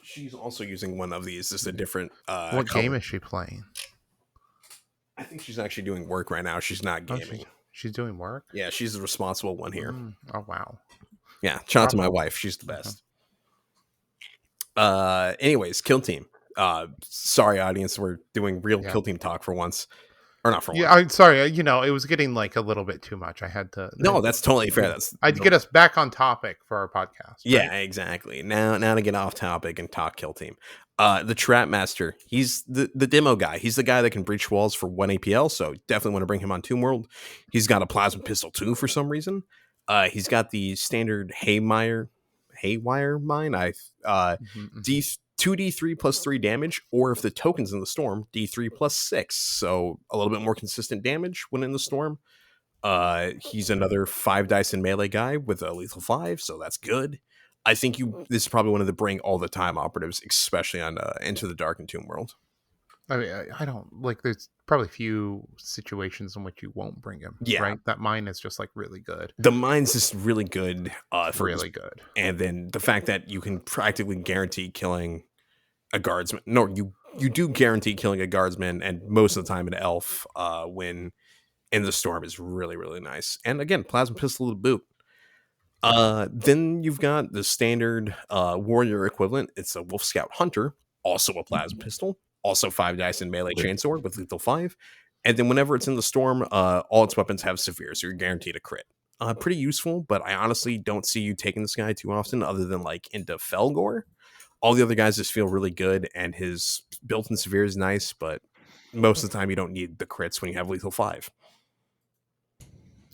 A: She's also using one of these. Just a different.
B: What game is she playing?
A: I think she's actually doing work right now. She's not gaming.
B: She's doing work?
A: Yeah, she's the responsible one here.
B: Oh, wow.
A: Yeah, shout out to my wife. She's the best. Anyways, kill team. Sorry, audience. We're doing real kill team talk for once. Or not for once.
B: I'm sorry. It was getting like a little bit too much. I had to.
A: No, that's totally fair.
B: I'd get us back on topic for our podcast. Right?
A: Yeah, exactly. Now to get off topic and talk kill team. The Trap Master, he's the demo guy. He's the guy that can breach walls for 1 APL, so definitely want to bring him on Tomb World. He's got a plasma pistol too for some reason. He's got the standard Haywire mine. 2d3 plus 3 damage, or if the token's in the storm, d3 plus 6. So a little bit more consistent damage when in the storm. He's another 5 dice in melee guy with a lethal 5, so that's good. I think this is probably one of the bring all the time operatives, especially on Into the Dark and Tomb World.
B: I mean, I don't like. There's probably few situations in which you won't bring him.
A: Yeah,
B: right. That mine is just like really good.
A: The mine's just really good.
B: Really good.
A: And then the fact that you can practically guarantee killing a guardsman. No, you do guarantee killing a guardsman, and most of the time an elf when in the storm is really, really nice. And again, plasma pistol to boot. Then you've got the standard warrior equivalent. It's a Wolf Scout Hunter, also a plasma pistol, also 5 dice in melee chainsword with lethal 5. And then whenever it's in the storm, all its weapons have severe, so you're guaranteed a crit. Pretty useful, but I honestly don't see you taking this guy too often, other than like into Felgore. All the other guys just feel really good, and his built-in severe is nice, but most of the time you don't need the crits when you have lethal 5.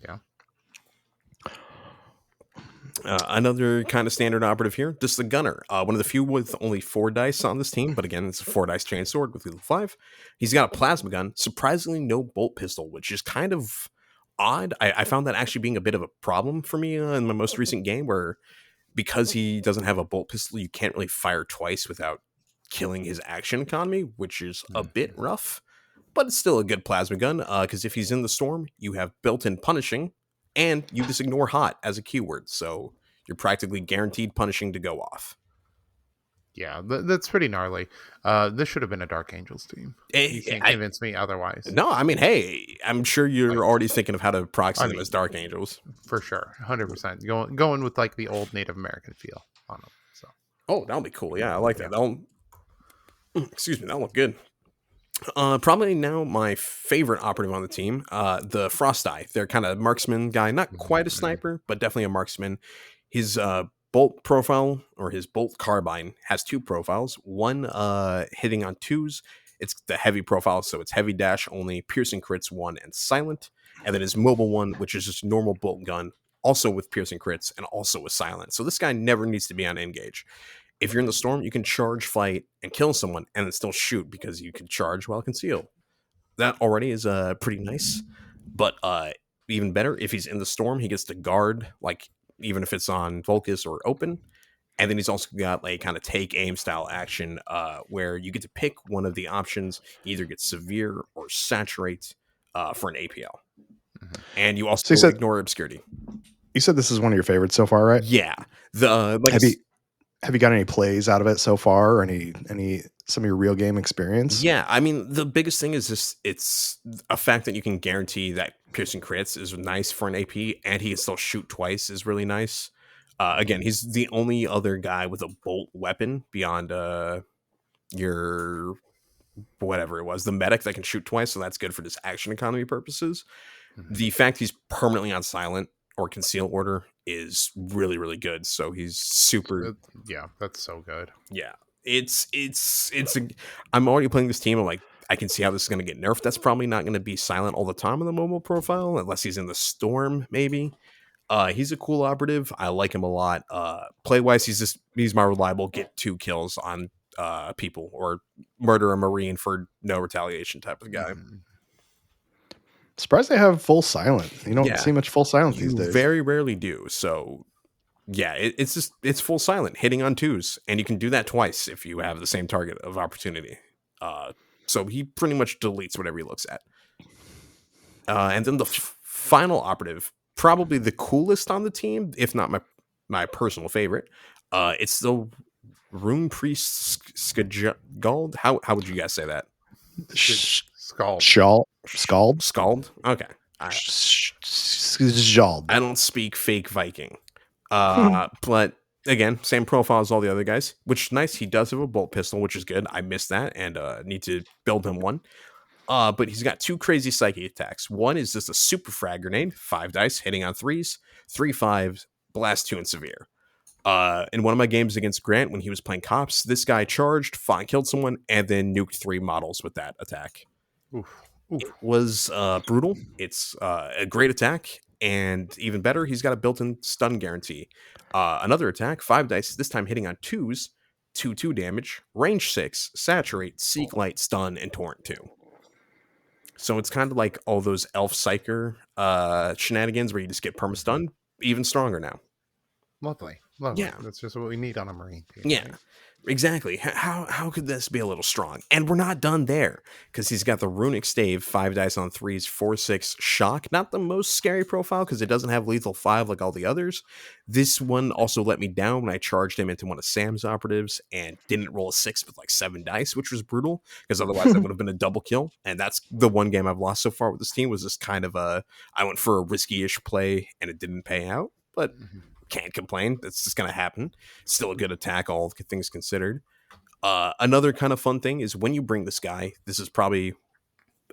B: Yeah.
A: Another kind of standard operative here, just the Gunner. One of the few with only 4 dice on this team, but again, it's a 4 dice chainsword with lethal 5. He's got a plasma gun, surprisingly no bolt pistol, which is kind of odd. I found that actually being a bit of a problem for me in my most recent game, where because he doesn't have a bolt pistol, you can't really fire twice without killing his action economy, which is a bit rough, but it's still a good plasma gun, because if he's in the storm, you have built-in punishing, and you just ignore hot as a keyword, so you're practically guaranteed punishing to go off.
B: Yeah, that's pretty gnarly. This should have been a Dark Angels team. You can't convince me otherwise.
A: No, I mean, hey, I'm sure you're already thinking of how to proxy them as Dark Angels.
B: For sure, 100%. Going with like the old Native American feel on them. So.
A: Oh, that'll be cool. Yeah, I like that. Excuse me, that'll look good. Probably now my favorite operative on the team, the Frost Eye. They're kind of marksman guy, not quite a sniper, but definitely a marksman. His bolt profile, or his bolt carbine, has 2 profiles. One hitting on 2s. It's the heavy profile, so it's heavy dash only, piercing crits 1, and silent. And then his mobile one, which is just normal bolt gun, also with piercing crits and also with silent. So this guy never needs to be on engage. If you're in the storm, you can charge, fight, and kill someone, and then still shoot because you can charge while concealed. That already is pretty nice. But even better, if he's in the storm, he gets to guard, like even if it's on Volcus or open. And then he's also got like kind of take aim style action, where you get to pick one of the options. You either get severe or saturate for an APL. And you also ignore obscurity.
C: You said this is one of your favorites so far, right?
A: Yeah.
C: Have you got any plays out of it so far, or any some of your real game experience?
A: Yeah, I mean, the biggest thing is just it's a fact that you can guarantee that piercing crits is nice for an AP, and he can still shoot twice is really nice. Again, he's the only other guy with a bolt weapon beyond your whatever it was, the medic that can shoot twice, so that's good for just action economy purposes. The fact he's permanently on silent or conceal order is really, really good. So he's super.
B: That's so good.
A: Yeah, I'm already playing this team. I'm like, I can see how this is going to get nerfed. That's probably not going to be silent all the time on the mobile profile, unless he's in the storm, maybe. He's a cool operative. I like him a lot. Play wise, he's my reliable get 2 kills on people or murder a Marine for no retaliation type of guy.
C: Surprised they have full silent. You don't see much full silent these days.
A: Very rarely do. So yeah, it's full silent, hitting on 2s, and you can do that twice if you have the same target of opportunity. So he pretty much deletes whatever he looks at. And then the final operative, probably the coolest on the team, if not my personal favorite. It's the Rune Priest Skald. How would you guys say that?
C: Scald.
A: Okay.
C: Scald.
A: I don't speak fake Viking. But again, same profile as all the other guys, which is nice. He does have a bolt pistol, which is good. I missed that and need to build him one. But he's got 2 crazy psychic attacks. One is just a super frag grenade, 5 dice, hitting on 3s, 3 5s, blast 2 and severe. In one of my games against Grant, when he was playing cops, this guy charged, killed someone, and then nuked 3 models with that attack.
B: Oof.
A: It was brutal. It's a great attack, and even better, he's got a built-in stun guarantee. Another attack, 5 dice, this time hitting on 2s, 2/2 damage, range 6, saturate, seek light, stun, and torrent 2. So it's kind of like all those elf psyker shenanigans where you just get perma-stun, even stronger now.
B: Lovely. Yeah, that's just what we need on a Marine team.
A: Yeah, right? Exactly. How could this be a little strong? And we're not done there, because he's got the runic stave, 5 dice on 3s, 4/6 shock. Not the most scary profile because it doesn't have lethal 5 like all the others. This one also let me down when I charged him into one of Sam's operatives and didn't roll a 6 with like 7 dice, which was brutal, because otherwise that would have been a double kill. And that's the one game I've lost so far with this team, was just kind of I went for a risky-ish play and it didn't pay out, but can't complain. That's just going to happen. Still a good attack, all things considered. Another kind of fun thing is when you bring this guy, this is going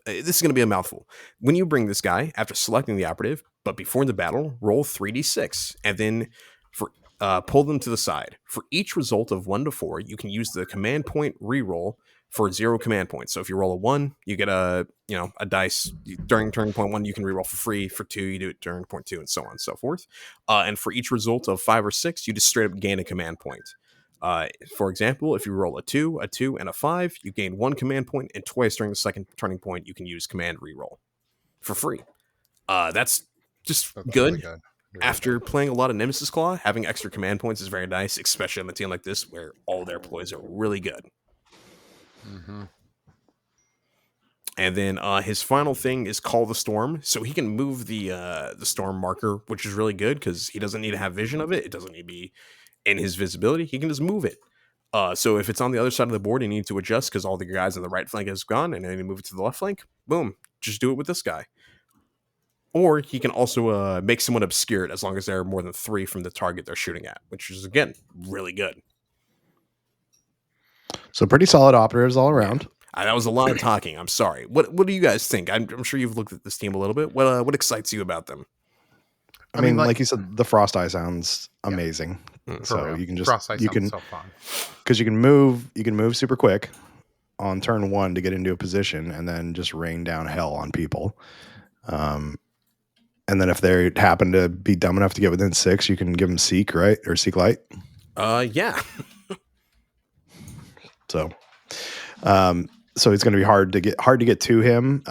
A: to be a mouthful. When you bring this guy, after selecting the operative, but before the battle, roll 3d6, and then pull them to the side. For each result of 1 to 4, you can use the command point reroll for 0 command points. So if you roll a 1, you get a dice during turn point 1. You can reroll for free. For 2, you do it during point 2, and so on and so forth. And for each result of 5 or 6, you just straight up gain a command point. For example, if you roll a 2, and a 5, you gain 1 command point, and twice during the second turning point, you can use command reroll for free. That's good.
B: Really good.
A: After playing a lot of Nemesis Claw, having extra command points is very nice, especially on a team like this where all their ploys are really good. And then his final thing is Call the Storm, so he can move the storm marker, which is really good because he doesn't need to have vision of it. It doesn't need to be in his visibility. He can just move it. So if it's on the other side of the board, you need to adjust because all the guys on the right flank has gone, and then you move it to the left flank. Boom, just do it with this guy. Or he can also make someone obscured as long as there are more than 3 from the target they're shooting at, which is again really good.
C: So pretty solid operatives all around.
A: Yeah. That was a lot of talking. I'm sorry. What do you guys think? I'm sure you've looked at this team a little bit. What excites you about them?
C: I mean, like you said, the Frost Eye sounds amazing. So you can just so fun because you can move super quick on turn 1 to get into a position and then just rain down hell on people. And then if they happen to be dumb enough to get within 6, you can give them Seek, right? Or Seek Light.
A: Yeah.
C: So it's going to be hard to get to him.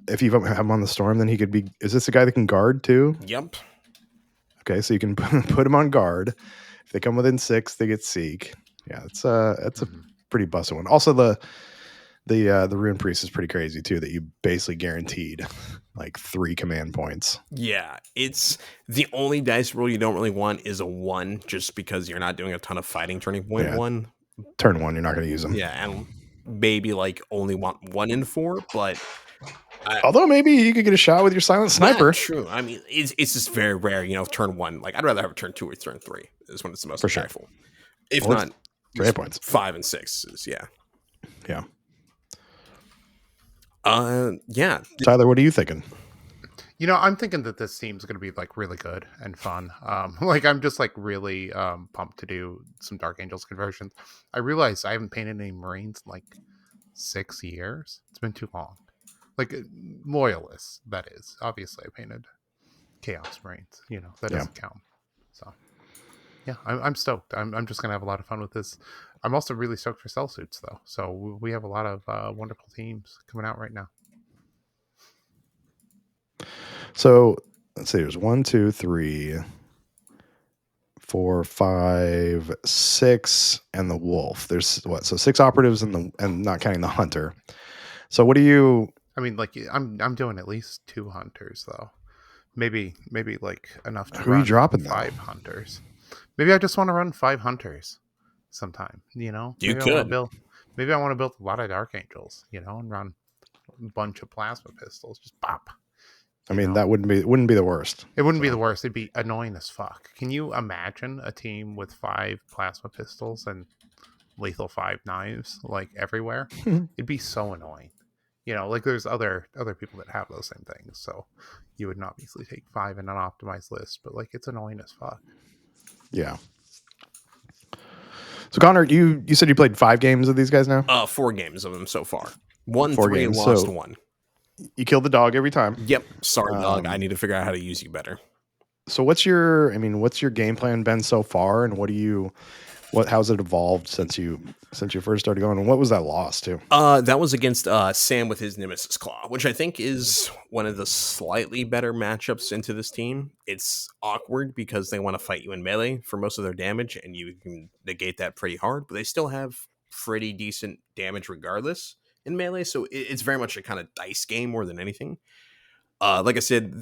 C: If you have him on the storm, then he could be. Is this a guy that can guard too?
A: Yep.
C: Okay, so you can put him on guard. If they come within 6, they get Seek. Yeah, that's a pretty busted one. Also, the Rune Priest is pretty crazy too. That you basically guaranteed like 3 command points.
A: Yeah, it's the only dice roll you don't really want is a 1, just because you're not doing a ton of fighting. Turning point 1.
C: Turn 1, you're not going to use them.
A: Yeah, and maybe like only want 1 in 4, but
C: although maybe you could get a shot with your silent sniper.
A: Yeah, true. I mean, it's just very rare, turn 1. Like I'd rather have a turn 2 or turn 3 is when it's the most impactful. Sure. If not,
C: 3 points.
A: 5 and 6 is yeah.
C: Yeah. Tyler, what are you thinking?
B: I'm thinking that this team's going to be like really good and fun. Like I'm just like really pumped to do some Dark Angels conversions. I realized I haven't painted any Marines in like 6 years. It's been too long. Like loyalists, that is. Obviously, I painted Chaos Marines. That doesn't count. So yeah, I'm stoked. I'm just gonna have a lot of fun with this. I'm also really stoked for cell suits though. So we have a lot of wonderful teams coming out right now.
C: So let's see. There's 1, 2, 3, 4, 5, 6, and the wolf. There's what? So 6 operatives and not counting the hunter. So what do you?
B: I mean, like I'm doing at least 2 hunters though. Maybe like enough to
C: who are you dropping
B: 5 hunters. Maybe I just want to run 5 hunters sometime.
A: You
B: maybe
A: could.
B: Maybe I want to build a lot of Dark Angels. And run a bunch of plasma pistols. Just pop.
C: I mean, that wouldn't be the worst.
B: It wouldn't be the worst. It'd be annoying as fuck. Can you imagine a team with 5 plasma pistols and lethal 5 knives like everywhere? It'd be so annoying. Like there's other people that have those same things, so you would not easily take 5 in an optimized list, but like it's annoying as fuck.
C: Yeah. So Connor, you said you played 5 games of these guys now?
A: 4 games of them so far. 1,
C: 4
A: 3,
C: games.
A: lost
C: So
A: 1.
C: You kill the dog every time.
A: Yep. Sorry, dog. I need to figure out how to use you better.
C: So what's your game plan been so far, and how's it evolved since you first started going? And what was that loss to?
A: That was against Sam with his Nemesis Claw, which I think is one of the slightly better matchups into this team. It's awkward because they want to fight you in melee for most of their damage, and you can negate that pretty hard, but they still have pretty decent damage regardless in melee, so it's very much a kind of dice game more than anything. Like I said,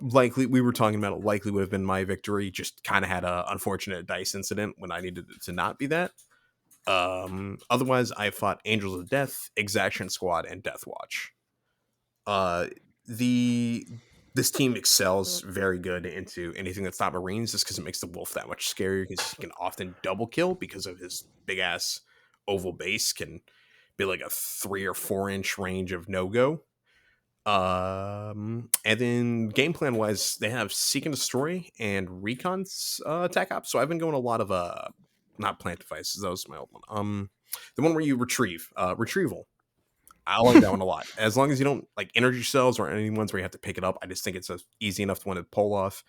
A: likely we were talking about it likely would have been my victory. Just kind of had a unfortunate dice incident when I needed it to not be that. Otherwise, I fought Angels of Death, Exaction Squad, and Death Watch. This team excels very good into anything that's not Marines, just because it makes the wolf that much scarier. Because he can often double kill because of his big ass oval base. Can be like a 3 or 4 inch range of no go. And then game plan wise, they have Seek and Destroy and Recon's attack op. So I've been going a lot of not plant devices. That was my old one. The one where you retrieval. I like that one a lot. As long as you don't like energy cells or any ones where you have to pick it up, I just think it's a easy enough one to pull off.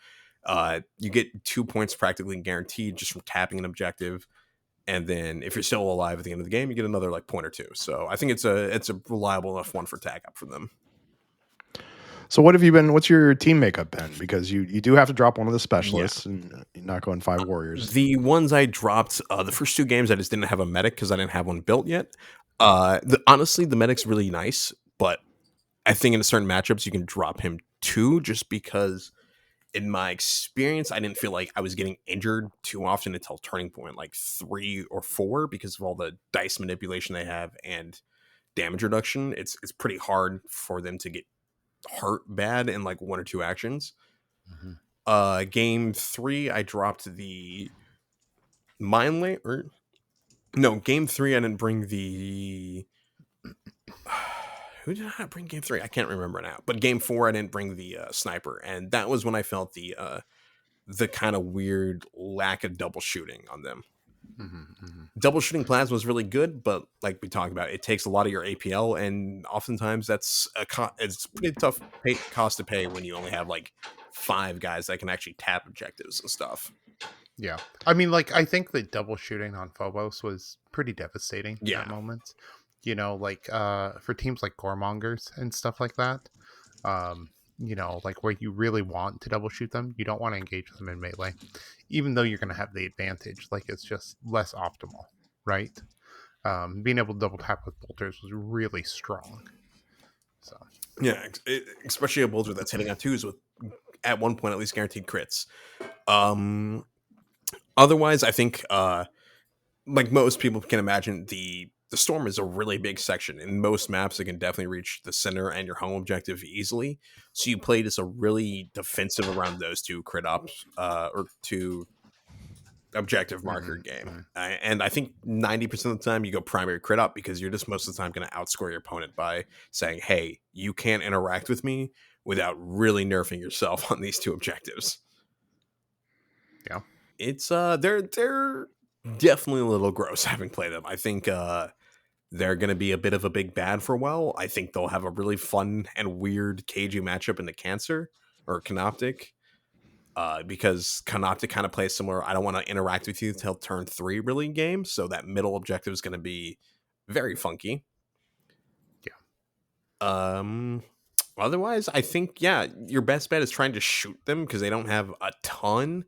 A: You get 2 points practically guaranteed just from tapping an objective. And then if you're still alive at the end of the game, you get another like point or 2. So I think it's a reliable enough one for attack up for them.
C: So what's your team makeup been? Because you do have to drop one of the specialists and you're not going 5 warriors.
A: The ones I dropped, the first 2 games, I just didn't have a medic because I didn't have one built yet. Honestly, the medic's really nice, but I think in certain matchups you can drop him 2 just because in my experience, I didn't feel like I was getting injured too often until turning point, like 3 or 4, because of all the dice manipulation they have and damage reduction. It's pretty hard for them to get hurt bad in like 1 or 2 actions. Game 3 I dropped the mine lane, or no, game 3 I didn't bring the who did I bring game 3? I can't remember now, but game 4 I didn't bring the sniper, and that was when I felt the kind of weird lack of double shooting on them. Double shooting plasma was really good, but like we talked about, it takes a lot of your APL, and oftentimes that's it's pretty tough cost to pay when you only have like 5 guys that can actually tap objectives and stuff.
B: Yeah, I mean, like I think that double shooting on Phobos was pretty devastating at moments. Like for teams like Goremongers and stuff like that. Like where you really want to double shoot them, you don't want to engage them in melee, even though you're going to have the advantage. Like it's just less optimal, right? Being able to double tap with bolters was really strong. So
A: yeah, especially a bolter that's hitting on 2s with at one point at least guaranteed crits. Otherwise, I think like most people can imagine, the storm is a really big section. In most maps, it can definitely reach the center and your home objective easily. So you played as a really defensive around those 2 crit ops or 2 objective marker game. And I think 90% of the time you go primary crit up because you're just most of the time going to outscore your opponent by saying, hey, you can't interact with me without really nerfing yourself on these 2 objectives.
B: Yeah.
A: It's they're definitely a little gross having played them. I think they're going to be a bit of a big bad for a while. I think they'll have a really fun and weird cagey matchup in the Cancer or Canoptic. Because Canoptic kind of plays similar. I don't want to interact with you until turn 3 really game. So that middle objective is going to be very funky. Yeah. Otherwise, I think, your best bet is trying to shoot them because they don't have a ton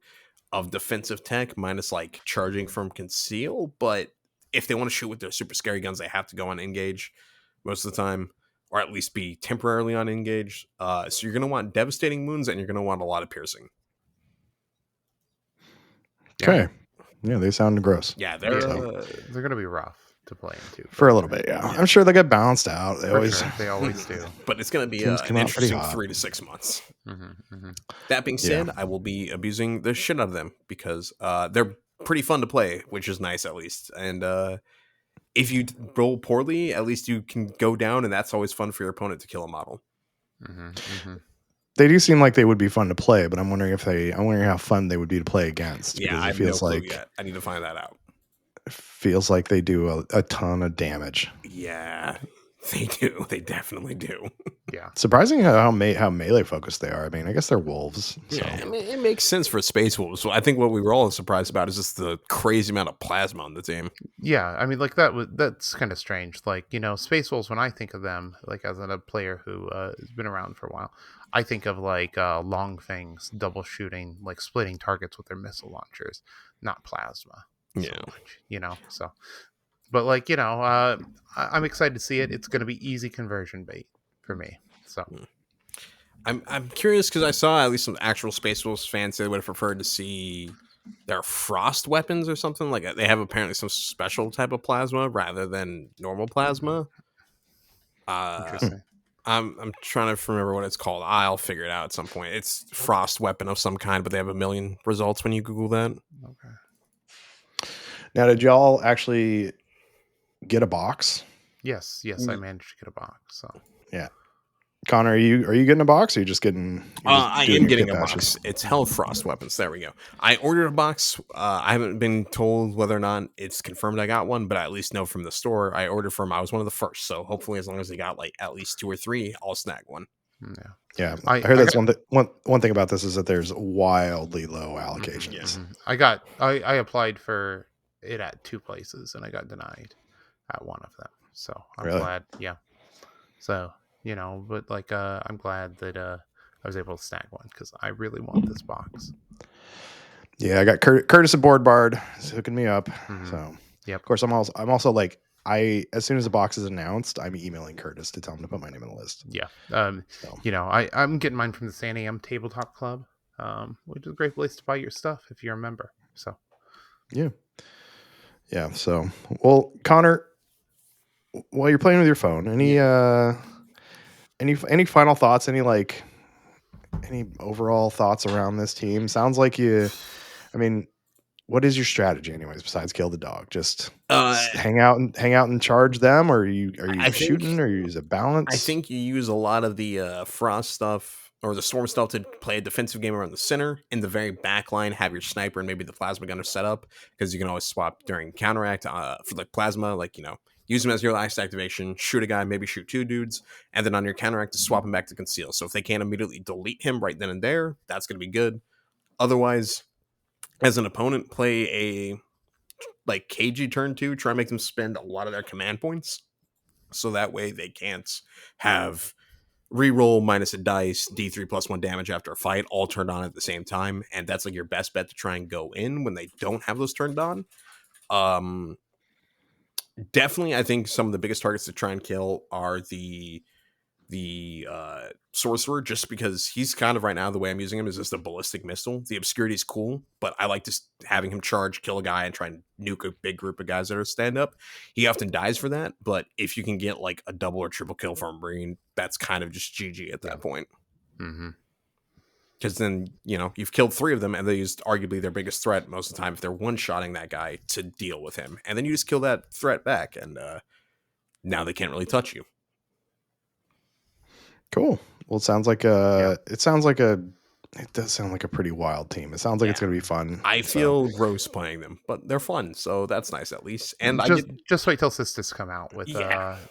A: of defensive tech minus like charging from conceal. But if they want to shoot with their super scary guns, they have to go on engage most of the time, or at least be temporarily on engage. So you're going to want devastating wounds and you're going to want a lot of piercing.
C: Okay. Yeah, they sound gross.
A: Yeah, they're
B: going to be rough to play into
C: for a little bit. Yeah, I'm sure they get bounced out. They always
B: do.
A: But it's going to be an interesting 3 to 6 months. That being said, I will be abusing the shit out of them because they're pretty fun to play, which is nice at least. And if you roll poorly, at least you can go down, and that's always fun for your opponent to kill a model.
C: They do seem like they would be fun to play, but I'm wondering how fun they would be to play against.
A: Yeah, I have no clue yet. I need to find that out.
C: It feels like they do a ton of damage.
A: Yeah, they do. They definitely do.
B: Yeah.
C: Surprising how melee focused they are. I mean, I guess they're wolves. So.
A: Yeah, I mean, it makes sense for space wolves. So I think what we were all surprised about is just the crazy amount of plasma on the team.
B: Yeah, I mean, like that's kind of strange. Like, space wolves, when I think of them, like as a player who has been around for a while, I think of like long fangs, double shooting, like splitting targets with their missile launchers, not plasma.
A: Yeah.
B: So much, so. But like, I'm excited to see it. It's going to be easy conversion bait for me. So
A: I'm curious because I saw at least some actual Space Wolves fans say they would have preferred to see their frost weapons or something like that. They have apparently some special type of plasma rather than normal plasma.
B: Interesting.
A: I'm trying to remember what it's called. I'll figure it out at some point. It's frost weapon of some kind, but they have 1 million results when you Google that.
B: Okay.
C: Now, did y'all actually get a box?
B: Yes, I managed to get a box. So
C: yeah, Connor, are you getting a box? Or are you just getting?
A: I am getting a box. It's Hellfrost weapons. There we go. I ordered a box. I haven't been told whether or not it's confirmed I got one, but I at least know from the store I ordered from. I was one of the first, so hopefully, as long as they got like at least 2 or 3, I'll snag one.
C: Yeah. I heard that's one thing about this is that there's wildly low allocations.
B: I applied for it at 2 places and I got denied at one of them. So I'm glad. Yeah. So, but like, I'm glad that I was able to snag one because I really want this box.
C: Yeah, I got Curtis aboard Bard. He's hooking me up. So
B: yeah,
C: of course I'm also like, as soon as the box is announced, I'm emailing Curtis to tell him to put my name on the list.
B: Yeah. I'm getting mine from the San AM Tabletop Club, which is a great place to buy your stuff if you're a member. So
C: yeah. So, well, Connor, while you're playing with your phone, any final thoughts? Any overall thoughts around this team? Sounds like what is your strategy anyways besides kill the dog? Just hang out and charge them, or are you shooting, or you use a balance?
A: I think you use a lot of the frost stuff or the storm stuff to play a defensive game around the center. In the very back line, have your sniper and maybe the plasma gunner set up because you can always swap during counteract for the plasma, use them as your last activation, shoot a guy, maybe shoot 2 dudes, and then on your counteract to swap him back to conceal. So if they can't immediately delete him right then and there, that's going to be good. Otherwise, as an opponent, play a cagey turn 2, try to make them spend a lot of their command points. So that way they can't have reroll minus a dice, D3 plus 1 damage after a fight, all turned on at the same time. And that's your best bet to try and go in when they don't have those turned on. Definitely, I think some of the biggest targets to try and kill are the sorcerer, just because he's kind of right now, the way I'm using him is just a ballistic missile. The obscurity is cool, but I like just having him charge, kill a guy, and try and nuke a big group of guys that are stand up. He often dies for that, but if you can get a double or triple kill from a Marine, that's kind of just GG at that point. Because then, you've killed 3 of them, and they used arguably their biggest threat most of the time if they're one-shotting that guy to deal with him. And then you just kill that threat back, and now they can't really touch you.
C: Cool. Well, it does sound like a pretty wild team. It sounds like it's going to be fun.
A: I feel gross playing them, but they're fun, so that's nice at least. And
B: just wait till Sisters come out with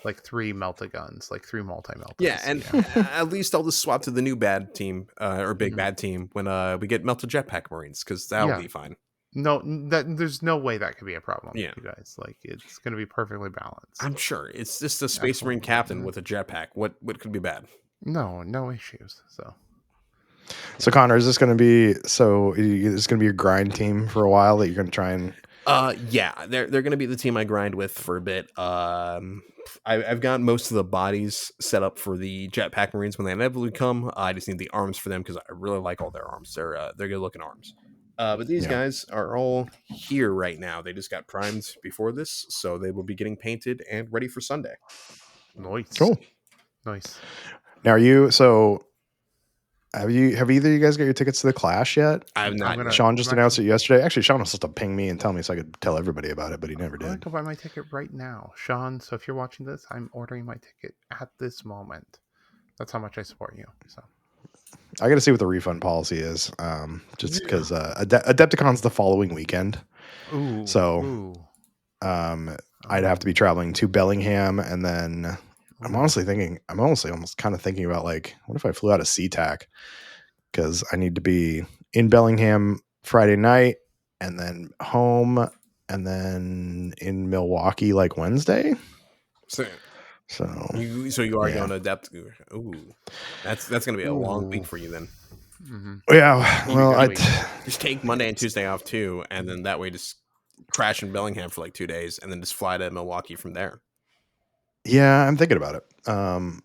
B: like 3 melta-guns, like 3 multi-meltas.
A: Yeah, and at least I'll just swap to the new bad team or big bad team when we get melta jetpack Marines, because that'll be fine.
B: No, there's no way that could be a problem. You guys, like, it's going to be perfectly balanced.
A: I'm sure it's just a Space Marine captain with a jetpack. What could be bad?
B: No issues.
C: So Connor, is this going to be a grind team for a while that you're going to try and?
A: They're going to be the team I grind with for a bit. I've got most of the bodies set up for the jetpack Marines when they inevitably come. I just need the arms for them because I really like all their arms. They're good looking arms. But these guys are all here right now. They just got primed before this, so they will be getting painted and ready for Sunday.
B: Nice.
C: Cool.
B: Nice.
C: Now, have either of you guys got your tickets to the Clash yet?
A: I've not.
C: Sean just announced it yesterday. Actually, Sean was supposed to ping me and tell me so I could tell everybody about it, but he never did.
B: I can buy my ticket right now, Sean. So if you're watching this, I'm ordering my ticket at this moment. That's how much I support you. So
C: I got to see what the refund policy is, just because Adepticon's the following weekend.
B: Ooh.
C: So I'd have to be traveling to Bellingham, and then I'm honestly almost kind of thinking about, like, what if I flew out of SeaTac, because I need to be in Bellingham Friday night and then home and then in Milwaukee like Wednesday. So
A: you are going to Adept. Ooh, that's going to be a long week for you then.
C: Mm-hmm. Yeah, well, I
A: just take Monday and Tuesday off too, and then that way just crash in Bellingham for like 2 days, and then just fly to Milwaukee from there.
C: Yeah, I'm thinking about it.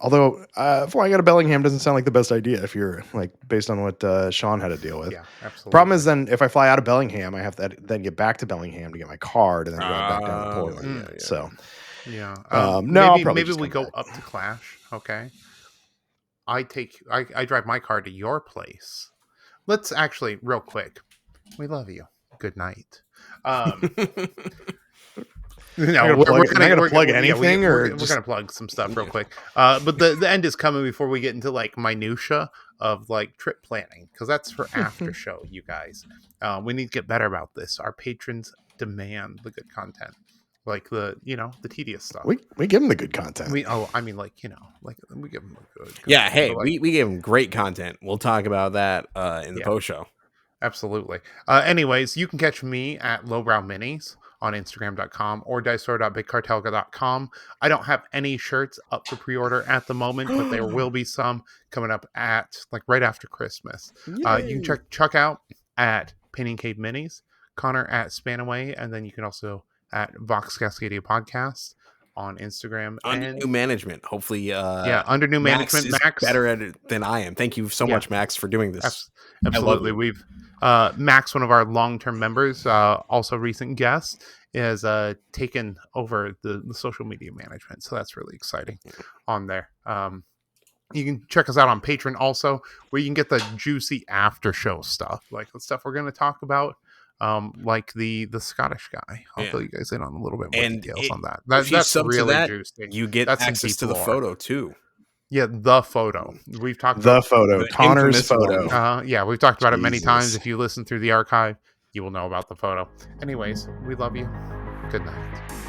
C: Although flying out of Bellingham doesn't sound like the best idea if you're, like, based on what Sean had to deal with.
B: Yeah, absolutely.
C: Problem is, then if I fly out of Bellingham, I have to then get back to Bellingham to get my card and then go back down to Portland. So
B: maybe we go up to Clash. Okay, I drive my car to your place. Let's actually, real quick, we love you. Good night. No, we're going to plug anything, or we're going to plug some stuff real quick. But the end is coming before we get into, like, minutia of, like, trip planning, because that's for after show, you guys. We need to get better about this. Our patrons demand the good content, like the tedious stuff.
C: We give them the good content.
B: We give them the good.
A: Yeah, hey, we give them great content. We'll talk about that in the post show.
B: Absolutely. Anyways, you can catch me at Lowbrow Minis on Instagram.com or dicestore.bigcartelga.com. I don't have any shirts up for pre-order at the moment, but there will be some coming up at, like, right after Christmas. You can check Chuck out at Painting Cave Minis, Connor at Spanaway, and then you can also at Vox Cascadia Podcast on Instagram.
A: Under new management, hopefully.
B: Under new management,
A: Max is better at it than I am. Thank you so much, Max, for doing this.
B: Absolutely. We've Max, one of our long-term members, also recent guest, is taken over the social media management. So that's really exciting on there. You can check us out on Patreon also, where you can get the juicy after show stuff, like the stuff we're going to talk about. Like the Scottish guy. I'll fill you guys in on a little bit more details on that. That's really juicy.
A: You get access to the photo too.
B: Yeah, the photo. We've talked
C: about the photo. Connor's photo.
B: We've talked about it many times. If you listen through the archive, you will know about the photo. Anyways, we love you. Good night.